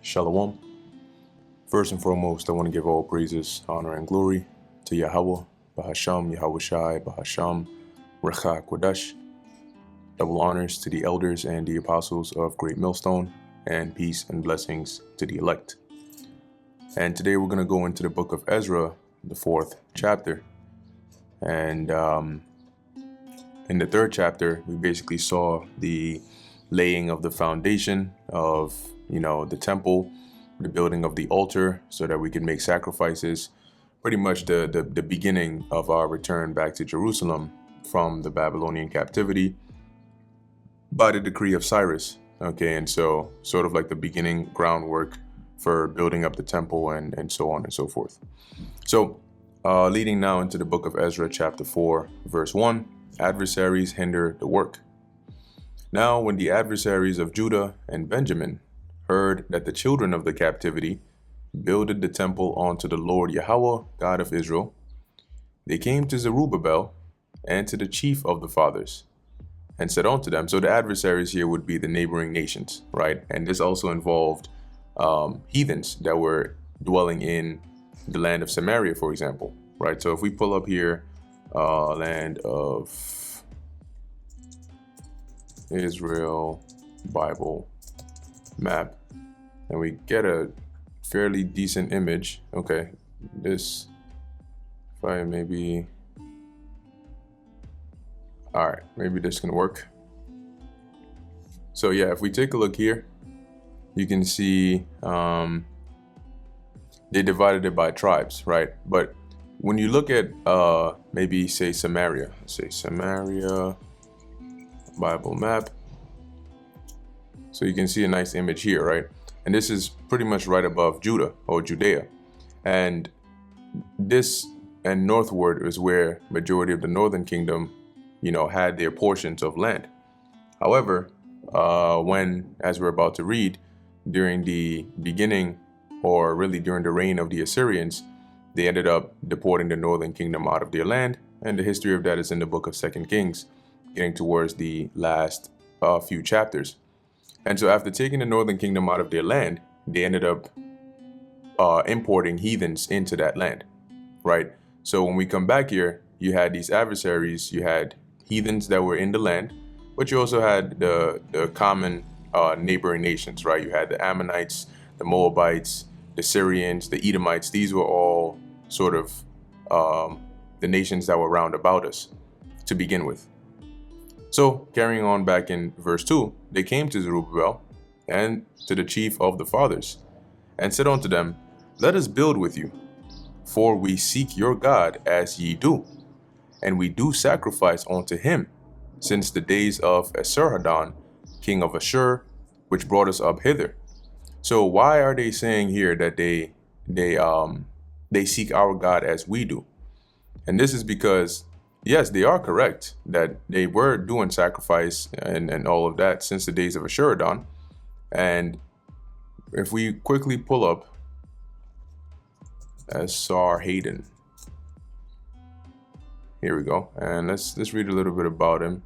Shalom. First and foremost, I want to give all praises, honor, and glory to Yahweh, Bahasham, Yahweh Shai, Bahasham, Recha Kodesh. Double honors to the elders and the apostles of Great Millstone, and peace and blessings to the elect. And today we're going to go into the book of Ezra, the 4th chapter. And in the 3rd chapter, we basically saw the laying of the foundation of, the temple, the building of the altar so that we can make sacrifices, pretty much the beginning of our return back to Jerusalem from the Babylonian captivity by the decree of Cyrus. Okay, and so sort of like the beginning groundwork for building up the temple and so on and so forth. So leading now into the book of Ezra, chapter 4, verse 1, adversaries hinder the work. Now, when the adversaries of Judah and Benjamin heard that the children of the captivity builded the temple unto the Lord Yahweh, God of Israel, they came to Zerubbabel and to the chief of the fathers, and said unto them, so the adversaries here would be the neighboring nations, right? And this also involved heathens that were dwelling in the land of Samaria, for example, right? So if we pull up here, land of Israel Bible map, and we get a fairly decent image. Okay, this, if I maybe, all right, maybe this can work. So yeah, if we take a look here, you can see they divided it by tribes, right? But when you look at maybe say Samaria, Bible map, so you can see a nice image here, right? And this is pretty much right above Judah or Judea, and this and northward is where majority of the northern kingdom had their portions of land. However, when, as we're about to read, during the beginning, or really during the reign of the Assyrians, they ended up deporting the northern kingdom out of their land, and the history of that is in the book of 2nd Kings, getting towards the last few chapters. And so after taking the northern kingdom out of their land, they ended up importing heathens into that land, right? So when we come back here, you had these adversaries, you had heathens that were in the land, but you also had the common neighboring nations, right? You had the Ammonites, the Moabites, the Syrians, the Edomites. These were all sort of the nations that were round about us to begin with. So carrying on back in verse 2, they came to Zerubbabel and to the chief of the fathers, and said unto them, let us build with you, for we seek your God as ye do, and we do sacrifice unto him since the days of Esarhaddon, king of Ashur, which brought us up hither. So why are they saying here that they seek our God as we do? And this is because, yes, they are correct that they were doing sacrifice and all of that since the days of Esarhaddon. And if we quickly pull up Esarhaddon, here we go, and let's read a little bit about him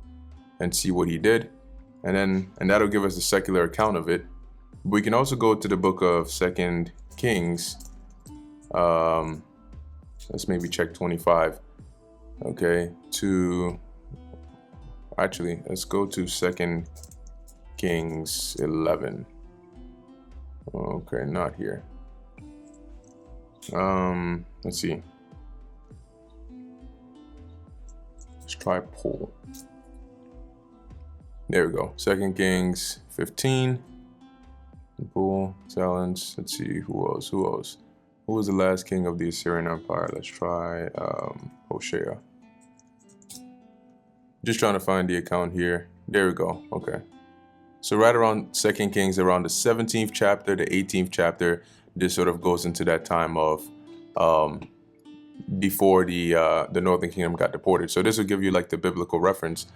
and see what he did, and that'll give us a secular account of it. We can also go to the book of 2nd Kings. Let's maybe check 25. Okay, let's go to 2nd Kings 11. Okay, not here. Let's see. Let's try pull. There we go. 2nd Kings 15. Pull, talents. Let's see who else. Who was the last king of the Assyrian Empire? Let's try Hoshea. Just trying to find the account here. There we go. Okay. So right around 2nd Kings, around the 17th chapter, the 18th chapter, this sort of goes into that time of before the northern kingdom got deported. So this will give you like the biblical reference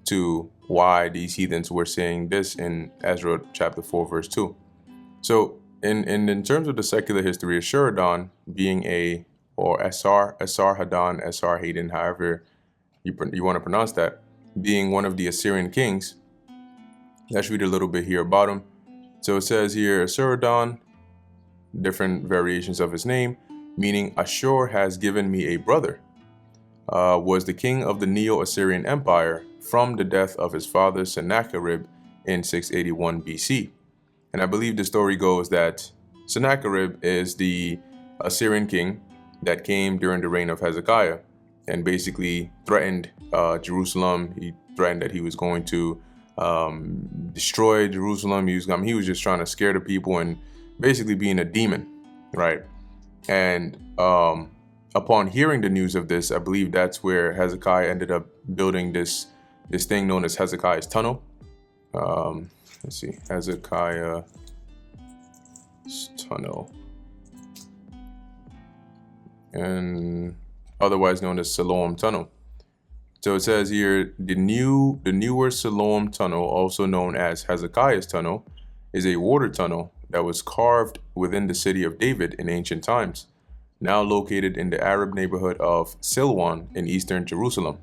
to why these heathens were saying this in Ezra chapter 4, verse 2. So in terms of the secular history, Esarhaddon being Esarhaddon, however you want to pronounce that, being one of the Assyrian kings. Let's read a little bit here about him. So it says here, Esarhaddon different variations of his name, meaning Ashur has given me a brother, was the king of the Neo-Assyrian Empire from the death of his father Sennacherib in 681 BC. And I believe the story goes that Sennacherib is the Assyrian king that came during the reign of Hezekiah and basically threatened Jerusalem. He threatened that he was going to destroy Jerusalem. He was just trying to scare the people and basically being a demon, right? And upon hearing the news of this, I believe that's where Hezekiah ended up building this thing known as Hezekiah's tunnel. Let's see, Hezekiah's tunnel, and otherwise known as Siloam Tunnel. So it says here, the newer Siloam Tunnel, also known as Hezekiah's Tunnel, is a water tunnel that was carved within the city of David in ancient times, now located in the Arab neighborhood of Silwan in eastern Jerusalem.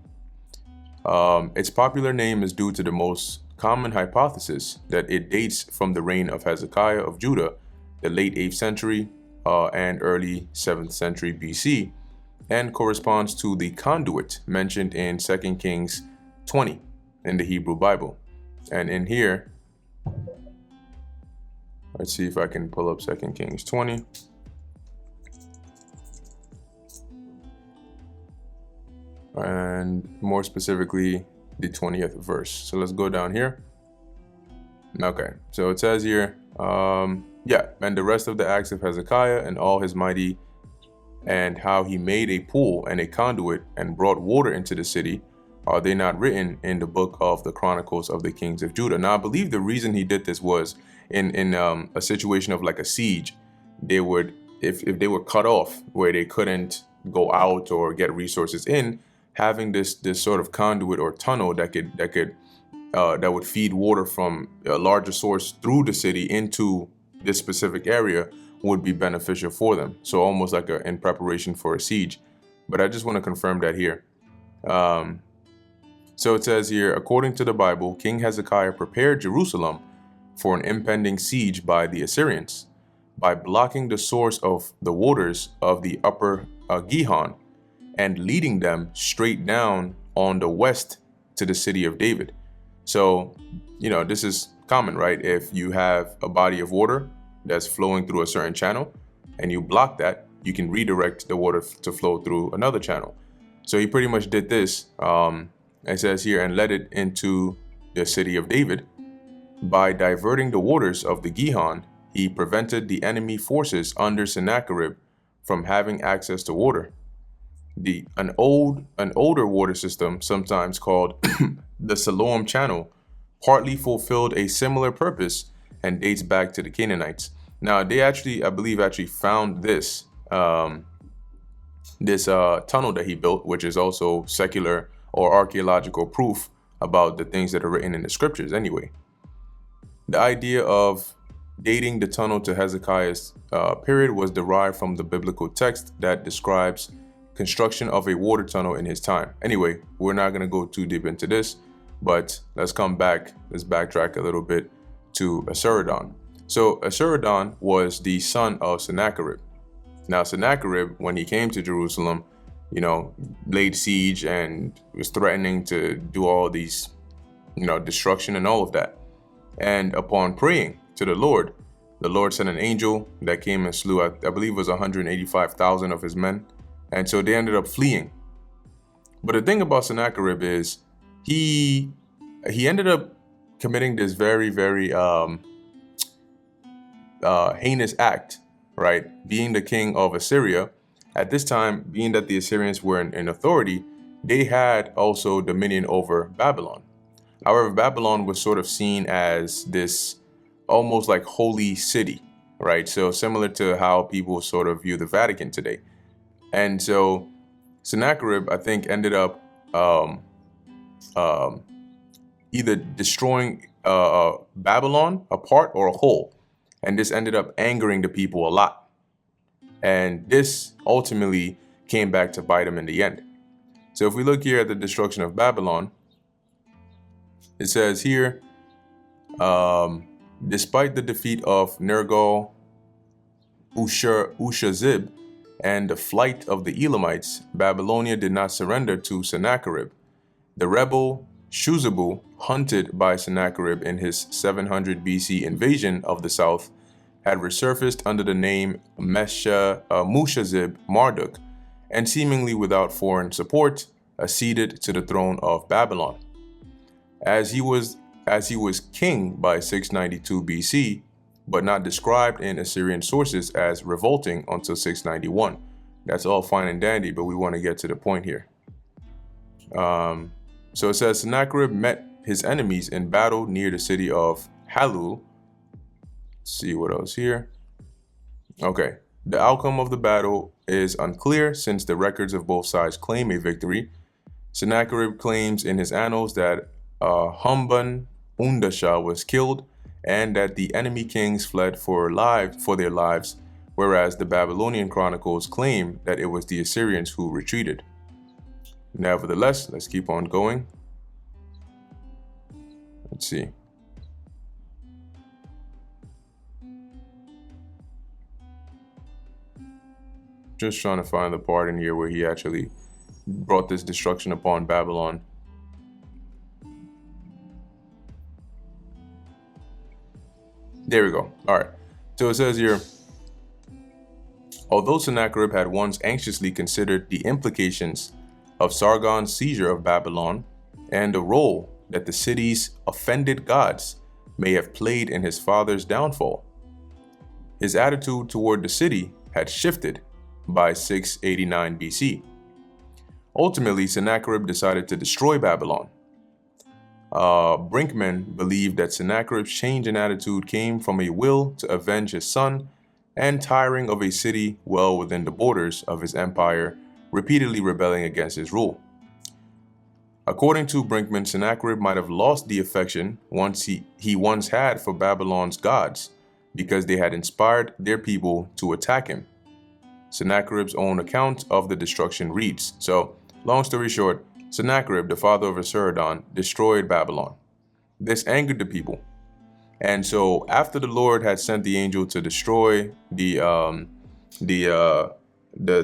Its popular name is due to the most common hypothesis that it dates from the reign of Hezekiah of Judah, the late 8th century and early 7th century BC, and corresponds to the conduit mentioned in 2 Kings 20 in the Hebrew Bible. And in here, let's see if I can pull up 2 Kings 20. And more specifically, the 20th verse. So let's go down here. Okay, so it says here, and the rest of the acts of Hezekiah and all his mighty, and how he made a pool and a conduit and brought water into the city, are they not written in the book of the Chronicles of the Kings of Judah? Now, I believe the reason he did this was in a situation of like a siege. They would, if they were cut off where they couldn't go out or get resources in, having this sort of conduit or tunnel that would feed water from a larger source through the city into this specific area would be beneficial for them. So almost like in preparation for a siege. But I just want to confirm that here. So it says here, according to the Bible, King Hezekiah prepared Jerusalem for an impending siege by the Assyrians by blocking the source of the waters of the upper Gihon and leading them straight down on the west to the city of David. So, this is common, right? If you have a body of water that's flowing through a certain channel and you block that, you can redirect the water to flow through another channel. So he pretty much did this. It says here, and led it into the city of David. By diverting the waters of the Gihon, he prevented the enemy forces under Sennacherib from having access to water. An older water system, sometimes called the Siloam Channel, partly fulfilled a similar purpose and dates back to the Canaanites. Now, they I believe, found this tunnel that he built, which is also secular or archaeological proof about the things that are written in the scriptures anyway. The idea of dating the tunnel to Hezekiah's period was derived from the biblical text that describes construction of a water tunnel in his time. Anyway, we're not going to go too deep into this, but let's backtrack a little bit to Esarhaddon. So Esarhaddon was the son of Sennacherib. Now Sennacherib, when he came to Jerusalem, laid siege and was threatening to do all these, destruction and all of that. And upon praying to the Lord sent an angel that came and slew, I believe it was 185,000 of his men. And so they ended up fleeing. But the thing about Sennacherib is he ended up committing this very, very heinous act, right? Being the king of Assyria. At this time, being that the Assyrians were in authority, they had also dominion over Babylon. However, Babylon was sort of seen as this almost like holy city, right? So similar to how people sort of view the Vatican today. And so Sennacherib, I think, ended up either destroying Babylon, a part or a whole. And this ended up angering the people a lot. And this ultimately came back to bite him in the end. So if we look here at the destruction of Babylon, it says here, despite the defeat of Nergal, Ushazib and the flight of the Elamites, Babylonia did not surrender to Sennacherib. The rebel Shuzabu, hunted by Sennacherib in his 700 BC invasion of the south, had resurfaced under the name Mushazib Marduk, and seemingly without foreign support, acceded to the throne of Babylon. As he was king by 692 BC, but not described in Assyrian sources as revolting until 691. That's all fine and dandy, but we want to get to the point here. So it says Sennacherib met his enemies in battle near the city of Halul. Let's see what else here. Okay, the outcome of the battle is unclear since the records of both sides claim a victory. Sennacherib claims in his annals that Humban Undasha was killed and that the enemy kings fled for their lives, whereas the Babylonian chronicles claim that it was the Assyrians who retreated. Nevertheless, let's keep on going. Let's see. Just trying to find the part in here where he actually brought this destruction upon Babylon. There we go. All right. So it says here, although Sennacherib had once anxiously considered the implications of Sargon's seizure of Babylon and the role that the city's offended gods may have played in his father's downfall, his attitude toward the city had shifted by 689 BC. Ultimately, Sennacherib decided to destroy Babylon. Brinkman believed that Sennacherib's change in attitude came from a will to avenge his son and tiring of a city well within the borders of his empire, repeatedly rebelling against his rule. According to Brinkman, Sennacherib might have lost the affection he once had for Babylon's gods because they had inspired their people to attack him. Sennacherib's own account of the destruction reads, so long story short, Sennacherib, the father of Esarhaddon, destroyed Babylon. This angered the people. And so after the Lord had sent the angel to destroy the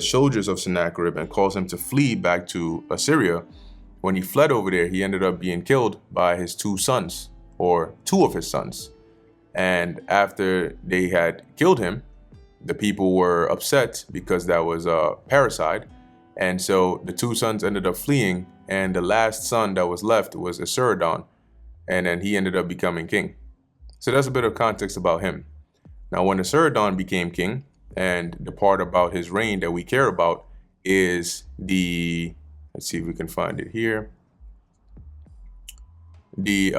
soldiers of Sennacherib and caused him to flee back to Assyria, when he fled over there, he ended up being killed by his two sons, or two of his sons. And after they had killed him, the people were upset because that was parricide. And so the two sons ended up fleeing, and the last son that was left was Esarhaddon, and then he ended up becoming king. So that's a bit of context about him. Now, when Esarhaddon became king, and the part about his reign that we care about is the, let's see if we can find it here, the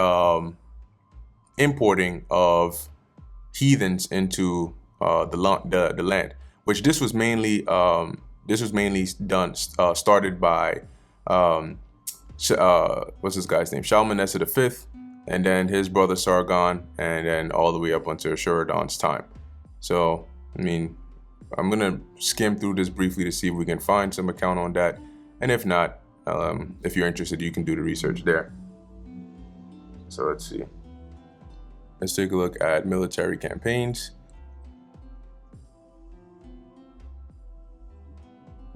importing of heathens into the land, which this was mainly started by what's this guy's name, Shalmaneser V, and then his brother Sargon, and then all the way up until Esarhaddon's time. So I mean, I'm gonna skim through this briefly to see if we can find some account on that, and if not, if you're interested, you can do the research there. So let's see. Let's take a look at military campaigns.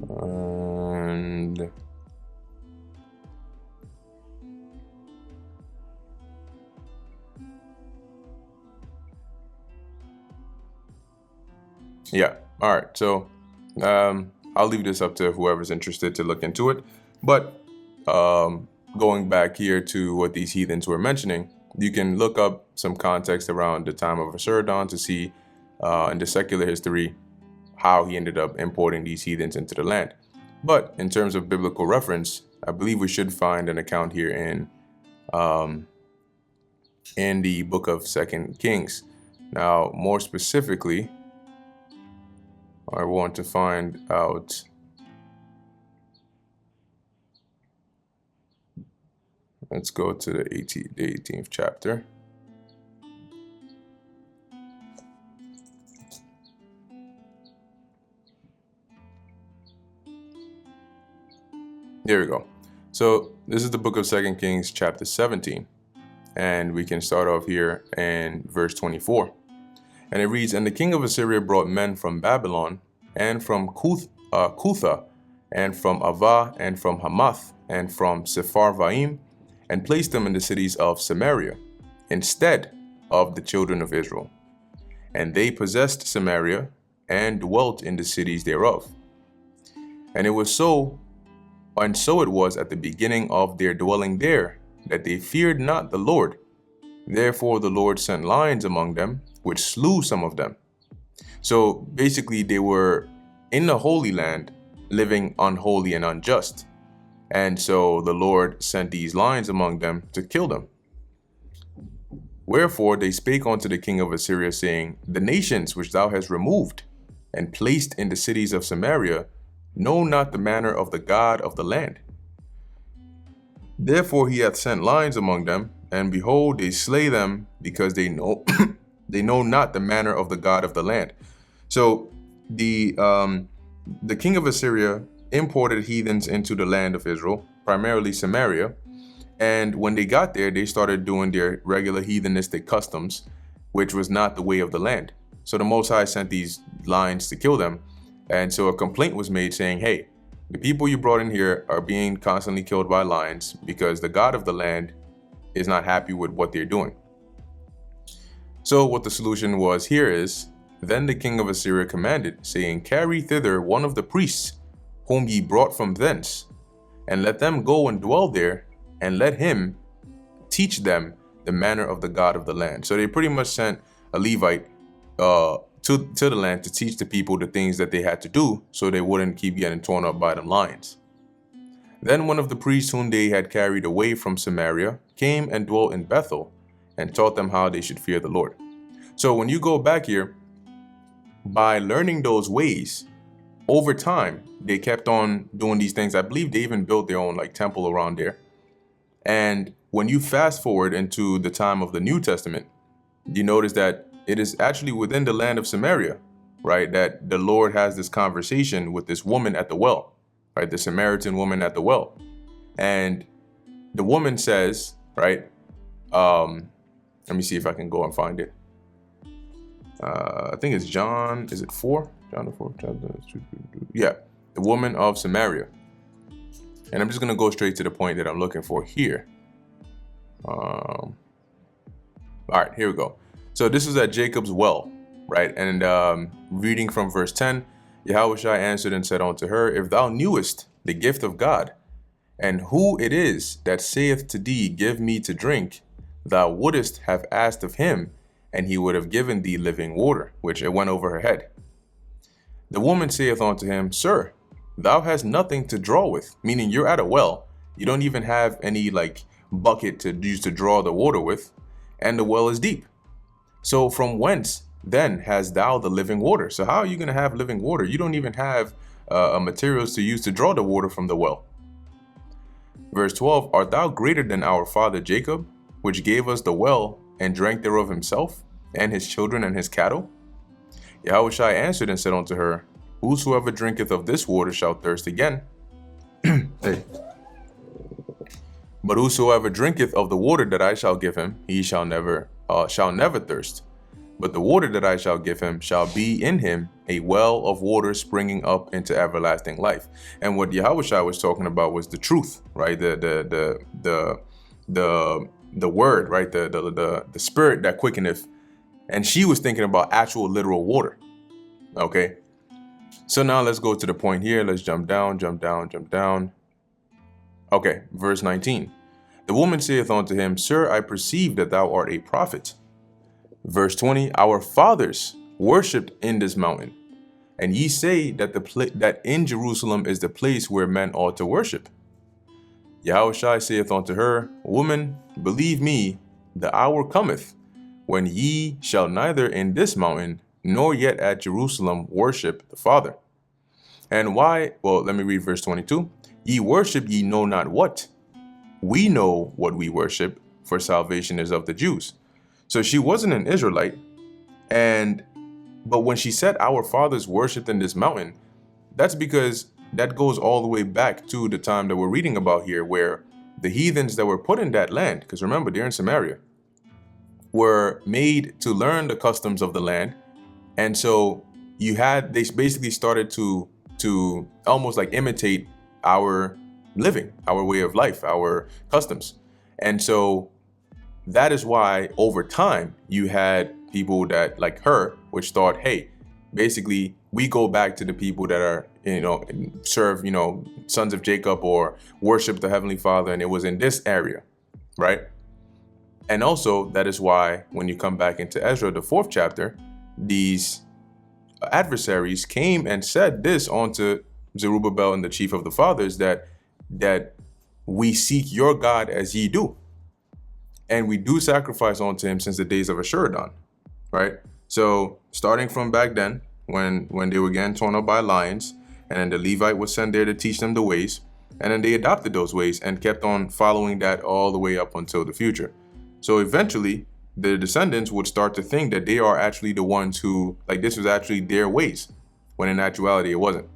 And yeah, all right. So I'll leave this up to whoever's interested to look into it. But going back here to what these heathens were mentioning, you can look up some context around the time of Esarhaddon to see in the secular history how he ended up importing these heathens into the land. But in terms of biblical reference, I believe we should find an account here in the book of 2 Kings. Now, more specifically, I want to find out let's go to the 18th chapter. There we go. So this is the book of 2 Kings chapter 17, and we can start off here in verse 24. And it reads, "And the king of Assyria brought men from Babylon, and from Cutha, and from Ava, and from Hamath, and from Sepharvaim, and placed them in the cities of Samaria, instead of the children of Israel. And they possessed Samaria, and dwelt in the cities thereof. And it was so, and so it was at the beginning of their dwelling there, that they feared not the Lord. Therefore the Lord sent lions among them, which slew some of them." So basically they were in the Holy Land, living unholy and unjust. And so the Lord sent these lions among them to kill them. "Wherefore they spake unto the king of Assyria, saying, The nations which thou hast removed, and placed in the cities of Samaria, know not the manner of the God of the land. Therefore he hath sent lions among them, and behold, they slay them, because they know they know not the manner of the God of the land." So the king of Assyria imported heathens into the land of Israel, primarily Samaria. And when they got there, they started doing their regular heathenistic customs, which was not the way of the land. So the Most High sent these lions to kill them. And so a complaint was made saying, hey, the people you brought in here are being constantly killed by lions because the God of the land is not happy with what they're doing. So what the solution was here is, then the king of Assyria commanded, saying, Carry thither one of the priests whom ye brought from thence, and let them go and dwell there, and let him teach them the manner of the God of the land. So they pretty much sent a Levite to the land to teach the people the things that they had to do so they wouldn't keep getting torn up by them lions. Then one of the priests whom they had carried away from Samaria came and dwelt in Bethel and taught them how they should fear the Lord. So when you go back here, by learning those ways, over time, they kept on doing these things. I believe they even built their own temple around there. And when you fast forward into the time of the New Testament, you notice that it is actually within the land of Samaria, right, that the Lord has this conversation with this woman at the well, right, the Samaritan woman at the well. And the woman says, right, let me see if I can go and find it. I think it's John, is it 4? John the 4th chapter. Yeah, the woman of Samaria. And I'm just going to go straight to the point that I'm looking for here. All right, here we go. So this is at Jacob's well, right? And reading from verse 10, Yahushua answered and said unto her, If thou knewest the gift of God, and who it is that saith to thee, Give me to drink, thou wouldest have asked of him, and he would have given thee living water, which it went over her head. The woman saith unto him, Sir, thou hast nothing to draw with, meaning you're at a well. You don't even have any bucket to use to draw the water with, and the well is deep. So from whence then hast thou the living water? So how are you going to have living water? You don't even have materials to use to draw the water from the well. Verse 12, Art thou greater than our father Jacob, which gave us the well and drank thereof himself, and his children and his cattle? Yahushua answered and said unto her, Whosoever drinketh of this water shall thirst again. Hey. But whosoever drinketh of the water that I shall give him, he shall never thirst. But the water that I shall give him shall be in him a well of water springing up into everlasting life. And what Yahushua was talking about was the truth, right? The word, right? The spirit that quickeneth. And she was thinking about actual literal water. Okay. So now let's go to the point here. Let's jump down. Okay, verse 19. The woman saith unto him, Sir, I perceive that thou art a prophet. Verse 20. Our fathers worshipped in this mountain, and ye say that that in Jerusalem is the place where men ought to worship. Yahushua saith unto her, Woman, believe me, the hour cometh, when ye shall neither in this mountain nor yet at Jerusalem worship the Father. And why? Well, let me read verse 22. Ye worship ye know not what. We know what we worship, for salvation is of the Jews. So she wasn't an Israelite. But when she said our fathers worshipped in this mountain, that's because that goes all the way back to the time that we're reading about here, where the heathens that were put in that land, because remember, they're in Samaria, were made to learn the customs of the land. And so they basically started to almost like imitate our living, our way of life, our customs. And so that is why over time you had people that like her, which thought, hey, basically we go back to the people that are, serve, sons of Jacob or worship the Heavenly Father. And it was in this area, right? And also that is why when you come back into Ezra, the 4th chapter, these adversaries came and said this onto Zerubbabel and the chief of the fathers, that we seek your God as ye do. And we do sacrifice unto him since the days of Ashuridon, right? So starting from back then, when they were getting torn up by lions, and then the Levite was sent there to teach them the ways, and then they adopted those ways and kept on following that all the way up until the future. So eventually, the descendants would start to think that they are actually the ones who, like, this was actually their ways, when in actuality it wasn't.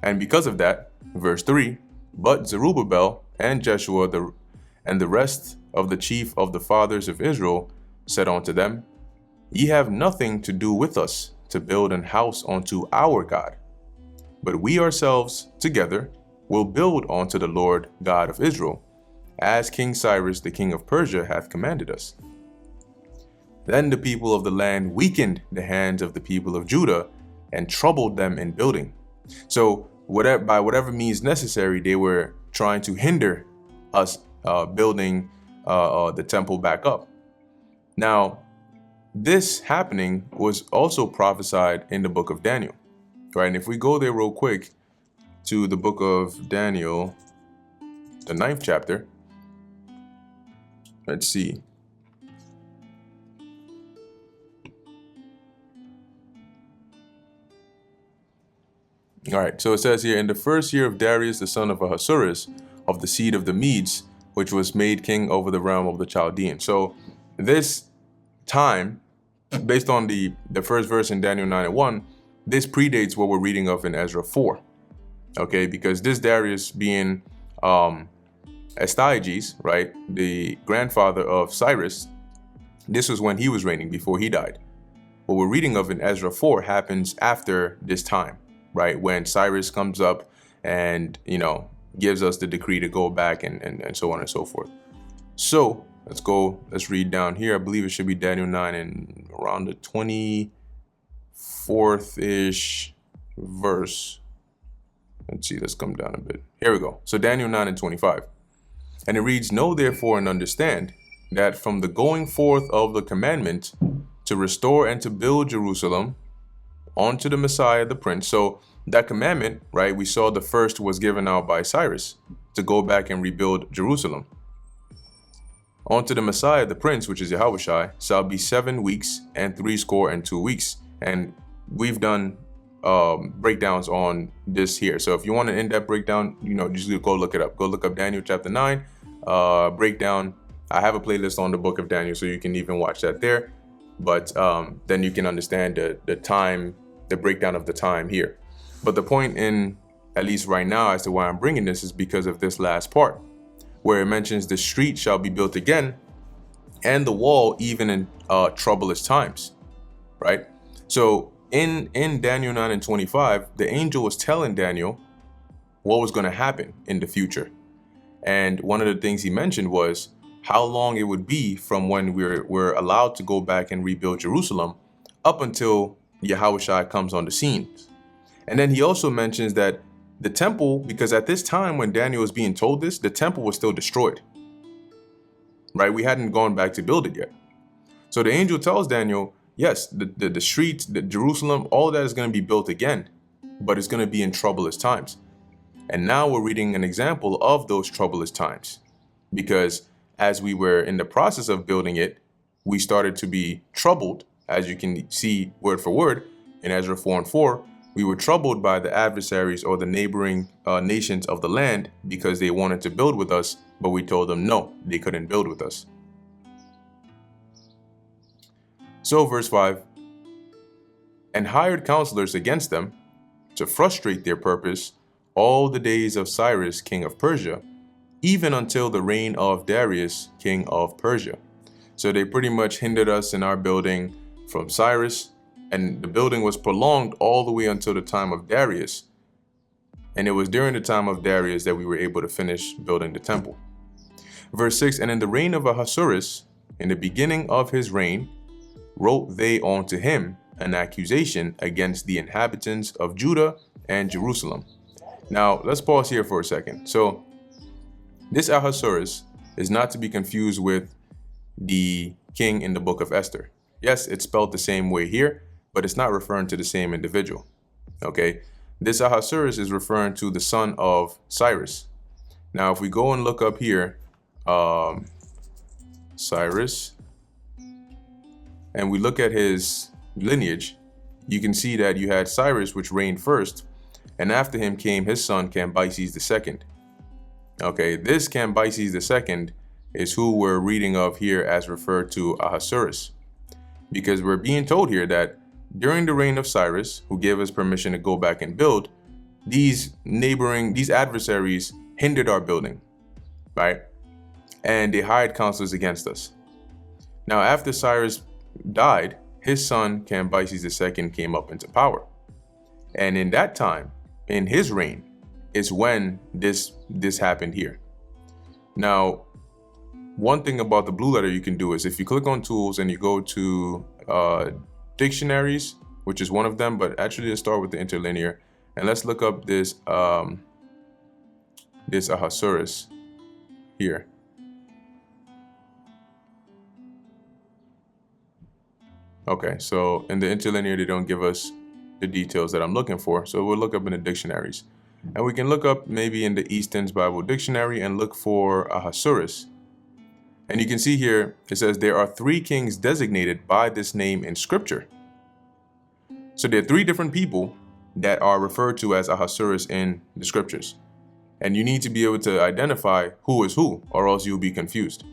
And because of that, verse 3, but Zerubbabel and Jeshua and the rest of the chief of the fathers of Israel said unto them, ye have nothing to do with us to build an house unto our God, but we ourselves together will build unto the Lord God of Israel, as King Cyrus the king of Persia hath commanded us. Then the people of the land weakened the hands of the people of Judah and troubled them in building. So by whatever means necessary, they were trying to hinder us building the temple back up. Now, this happening was also prophesied in the book of Daniel, right? And if we go there real quick to the book of Daniel, the 9th chapter, let's see. All right, so it says here, in the first year of Darius, the son of Ahasuerus, of the seed of the Medes, which was made king over the realm of the Chaldeans. So this time, based on the first verse in Daniel 9:1, this predates what we're reading of in Ezra 4. Okay, because this Darius being Astyages, right, the grandfather of Cyrus, this was when he was reigning, before he died. What we're reading of in Ezra 4 happens after this time, right, when Cyrus comes up and, gives us the decree to go back and so on and so forth. So let's read down here. I believe it should be Daniel 9 and around the 24th-ish verse. Let's see, let's come down a bit. Here we go. So Daniel 9 and 25. And it reads, know therefore and understand that from the going forth of the commandment to restore and to build Jerusalem onto the Messiah, the Prince. So that commandment, right, we saw the first was given out by Cyrus to go back and rebuild Jerusalem. Onto the Messiah, the Prince, which is Yahushua, shall be 7 weeks and 62 weeks. And we've done breakdowns on this here. So if you want an in-depth breakdown, just go look it up. Go look up Daniel chapter 9 breakdown. I have a playlist on the book of Daniel, so you can even watch that there. But then you can understand the time, the breakdown of the time here. But the point at least right now, as to why I'm bringing this, is because of this last part, where it mentions the street shall be built again, and the wall even in troublous times, right? So in Daniel 9 and 25, the angel was telling Daniel what was going to happen in the future. And one of the things he mentioned was how long it would be from when we're allowed to go back and rebuild Jerusalem up until Yahushua comes on the scene. And then he also mentions that the temple, because at this time when Daniel was being told this, the temple was still destroyed, right? We hadn't gone back to build it yet. So the angel tells Daniel, yes, the streets, the Jerusalem, all of that is going to be built again, but it's going to be in troublous times. And now we're reading an example of those troublous times, because as we were in the process of building it, we started to be troubled, as you can see word for word in Ezra 4 and 4. We were troubled by the adversaries or the neighboring nations of the land, because they wanted to build with us, but we told them no, they couldn't build with us. So verse 5, and hired counselors against them to frustrate their purpose all the days of Cyrus, king of Persia, even until the reign of Darius, king of Persia. So they pretty much hindered us in our building from Cyrus, and the building was prolonged all the way until the time of Darius. And it was during the time of Darius that we were able to finish building the temple. Verse 6, and in the reign of Ahasuerus, in the beginning of his reign, wrote they unto him an accusation against the inhabitants of Judah and Jerusalem. Now, let's pause here for a second. So, this Ahasuerus is not to be confused with the king in the book of Esther. Yes, it's spelled the same way here, but it's not referring to the same individual. Okay, this Ahasuerus is referring to the son of Cyrus. Now, if we go and look up here, Cyrus, and we look at his lineage, you can see that you had Cyrus, which reigned first, and after him came his son Cambyses II. Okay, this Cambyses II is who we're reading of here as referred to Ahasuerus, because we're being told here that during the reign of Cyrus, who gave us permission to go back and build, these adversaries hindered our building, right? And they hired counselors against us. Now, after Cyrus died, his son Cambyses II came up into power. And in that time, in his reign, is when this happened here. Now, one thing about the blue letter you can do is if you click on tools and you go to dictionaries, which is one of them, but actually let's start with the interlinear, and let's look up this this Ahasuerus here. Okay, so in the interlinear, they don't give us the details that I'm looking for. So we'll look up in the dictionaries. And we can look up maybe in the Easton's Bible Dictionary and look for Ahasuerus. And you can see here, it says there are 3 kings designated by this name in scripture. So there are 3 different people that are referred to as Ahasuerus in the scriptures. And you need to be able to identify who is who, or else you'll be confused.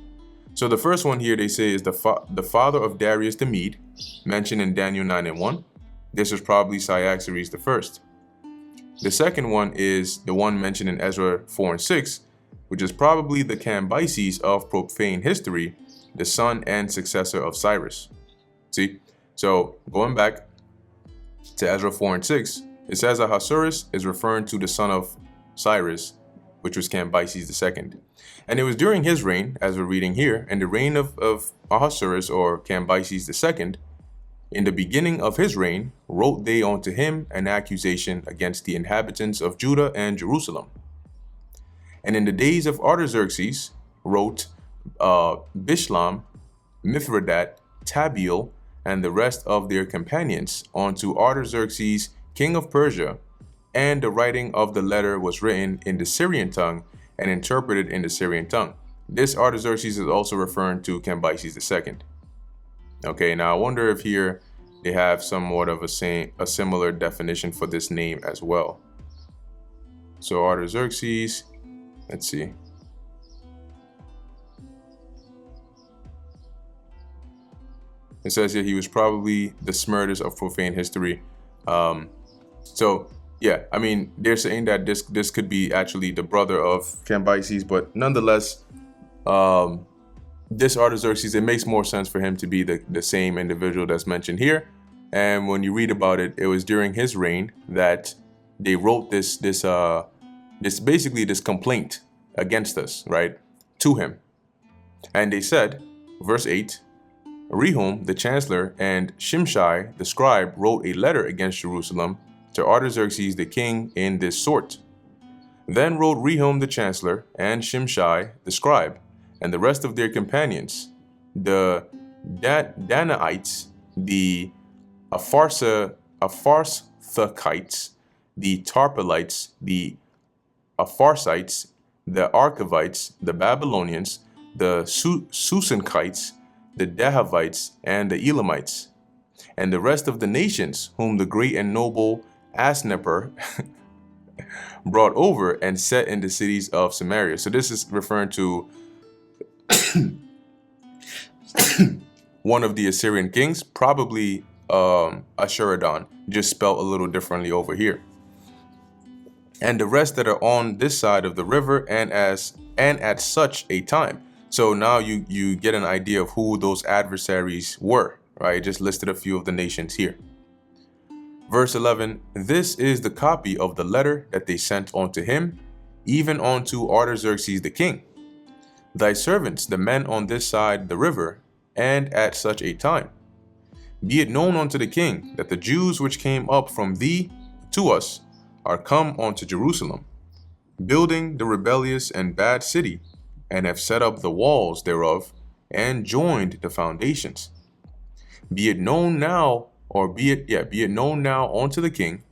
So the first one here they say is the father of Darius the Mede, mentioned in Daniel 9:1. This was probably Cyaxares I. The second one is the one mentioned in Ezra 4:6, which is probably the Cambyses of profane history, the son and successor of Cyrus. See, so going back to Ezra 4:6, it says Ahasuerus is referring to the son of Cyrus, which was Cambyses II. And it was during his reign, as we're reading here, in the reign of Ahasuerus or Cambyses II, in the beginning of his reign, wrote they unto him an accusation against the inhabitants of Judah and Jerusalem. And in the days of Artaxerxes, wrote Bishlam, Mithridat, Tabeel, and the rest of their companions unto Artaxerxes, king of Persia, and the writing of the letter was written in the Syrian tongue and interpreted in the Syrian tongue. This Artaxerxes is also referring to Cambyses II. Okay, now I wonder if here they have somewhat of a similar definition for this name as well. So Artaxerxes, let's see. It says here he was probably the Smerdis of profane history. So yeah, I mean, they're saying that this could be actually the brother of Cambyses, but nonetheless, this Artaxerxes, it makes more sense for him to be the same individual that's mentioned here. And when you read about it, it was during his reign that they wrote this basically this complaint against us, right, to him. And they said, verse 8, Rehum the chancellor and Shimshai the scribe wrote a letter against Jerusalem to Artaxerxes the king in this sort. Then wrote Rehum the chancellor and Shimshai the scribe and the rest of their companions, the Danaites, the Apharsathites, the Tarpelites, the Apharsites, the Archavites, the Babylonians, the Susankites, the Dahavites, and the Elamites, and the rest of the nations whom the great and noble Asnapper brought over and set in the cities of Samaria. So this is referring to one of the Assyrian kings, probably Ashuradan, just spelled a little differently over here. And the rest that are on this side of the river, and at such a time. So now you get an idea of who those adversaries were, right? Just listed a few of the nations here. Verse 11, this is the copy of the letter that they sent unto him, even unto Artaxerxes the king. Thy servants, the men on this side the river, and at such a time. Be it known unto the king that the Jews which came up from thee to us are come unto Jerusalem, building the rebellious and bad city, and have set up the walls thereof, and joined the foundations. Be it known now, or be it known now unto the king,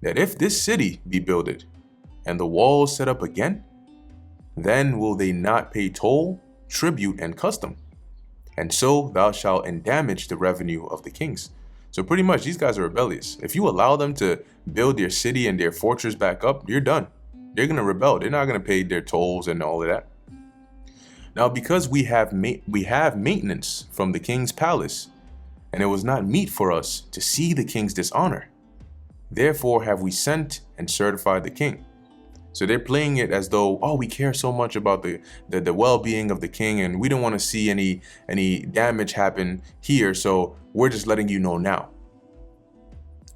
that if this city be builded, and the walls set up again, then will they not pay toll, tribute, and custom, and so thou shalt endamage the revenue of the kings. So pretty much these guys are rebellious. If you allow them to build their city and their fortress back up, you're done. They're going to rebel. They're not going to pay their tolls and all of that. Now, because we have maintenance from the king's palace, and it was not meet for us to see the king's dishonor, therefore have we sent and certified the king. So they're playing it as though, oh, we care so much about the well-being of the king, and we don't want to see any damage happen here, so we're just letting you know now.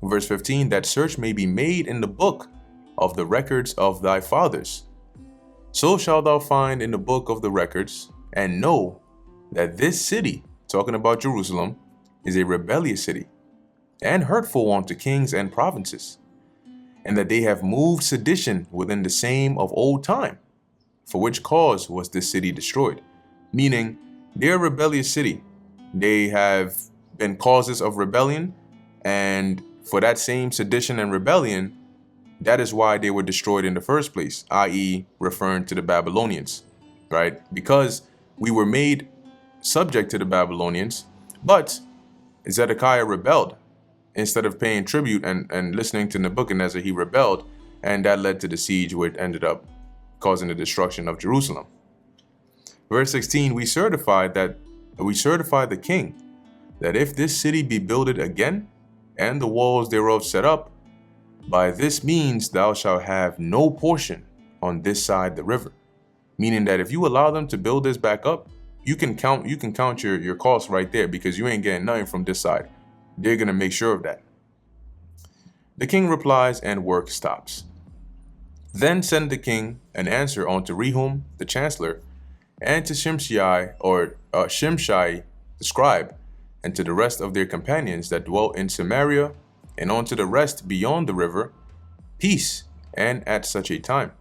Verse 15, that search may be made in the book of the records of thy fathers. So shalt thou find in the book of the records, and know that this city, talking about Jerusalem, is a rebellious city, and hurtful unto kings and provinces, and that they have moved sedition within the same of old time, for which cause was this city destroyed. Meaning, they're a rebellious city. They have been causes of rebellion, and for that same sedition and rebellion, that is why they were destroyed in the first place, i.e. referring to the Babylonians, right? Because we were made subject to the Babylonians, but Zedekiah rebelled. Instead of paying tribute and listening to Nebuchadnezzar, he rebelled, and that led to the siege, which ended up causing the destruction of Jerusalem. Verse 16, we certify the king, that if this city be builded again, and the walls thereof set up, by this means thou shalt have no portion on this side the river. Meaning that if you allow them to build this back up, you can count your costs right there, because you ain't getting nothing from this side. They're going to make sure of that. The king replies, and work stops. Then send the king an answer unto Rehum the chancellor, and to Shimshai the scribe, and to the rest of their companions that dwelt in Samaria, and unto the rest beyond the river, peace, and at such a time.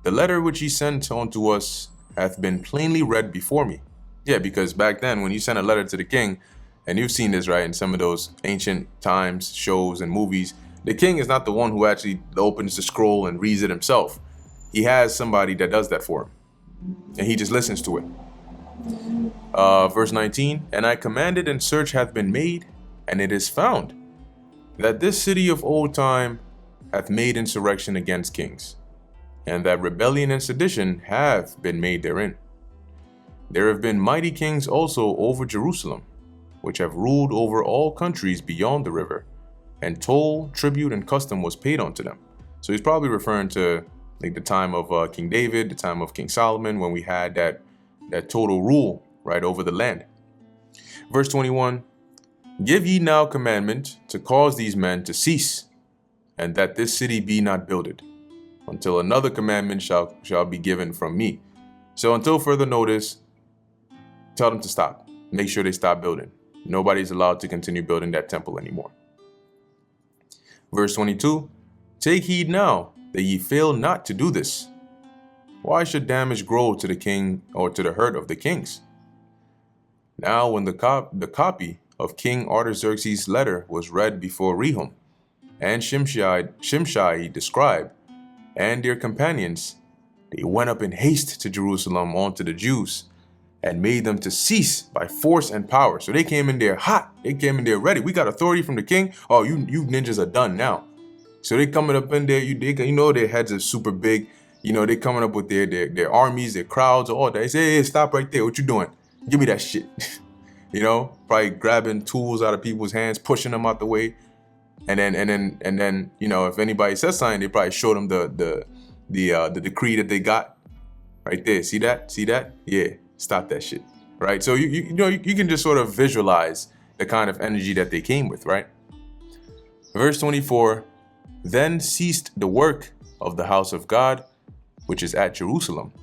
The letter which he sent unto us hath been plainly read before me. Yeah, because back then when you sent a letter to the king, and you've seen this, right, in some of those ancient times, shows and movies, the king is not the one who actually opens the scroll and reads it himself. He has somebody that does that for him, and he just listens to it. Verse 19, and I commanded, and search hath been made, and it is found, that this city of old time hath made insurrection against kings, and that rebellion and sedition have been made therein. There have been mighty kings also over Jerusalem, which have ruled over all countries beyond the river, and toll, tribute, and custom was paid unto them. So he's probably referring to like the time of King David, the time of King Solomon, when we had that total rule right over the land. Verse 21, give ye now commandment to cause these men to cease, and that this city be not builded, until another commandment shall be given from me. So until further notice, tell them to stop. Make sure they stop building. Nobody's allowed to continue building that temple anymore. Verse 22, take heed now that ye fail not to do this. Why should damage grow to the king or to the hurt of the kings? Now when the copy of King Artaxerxes' letter was read before Rehum, and Shimshai the scribe, and their companions, they went up in haste to Jerusalem unto the Jews, and made them to cease by force and power. So they came in there hot. They came in there ready. We got authority from the king. Oh, you ninjas are done now. So they coming up in there. You know their heads are super big. You know they coming up with their armies, their crowds, all that. They say, hey, stop right there. What you doing? Give me that shit. You know, probably grabbing tools out of people's hands, pushing them out the way, and then you know, if anybody says something, they probably show them the decree that they got right there. See that? Yeah. Stop that shit, right? So you know you can just sort of visualize the kind of energy that they came with, right? Verse 24, then ceased the work of the house of God, which is at Jerusalem.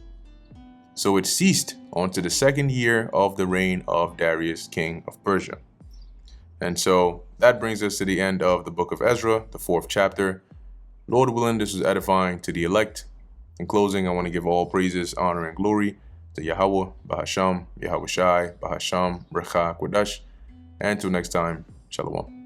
So it ceased unto the 2nd year of the reign of Darius, king of Persia. And so that brings us to the end of the book of Ezra, the 4th chapter. Lord willing, this was edifying to the elect. In closing, I want to give all praises, honor, and glory to Yahweh, Bahasham, Yahweh Shai, Bahasham, Recha, Kodash. And until next time, Shalom.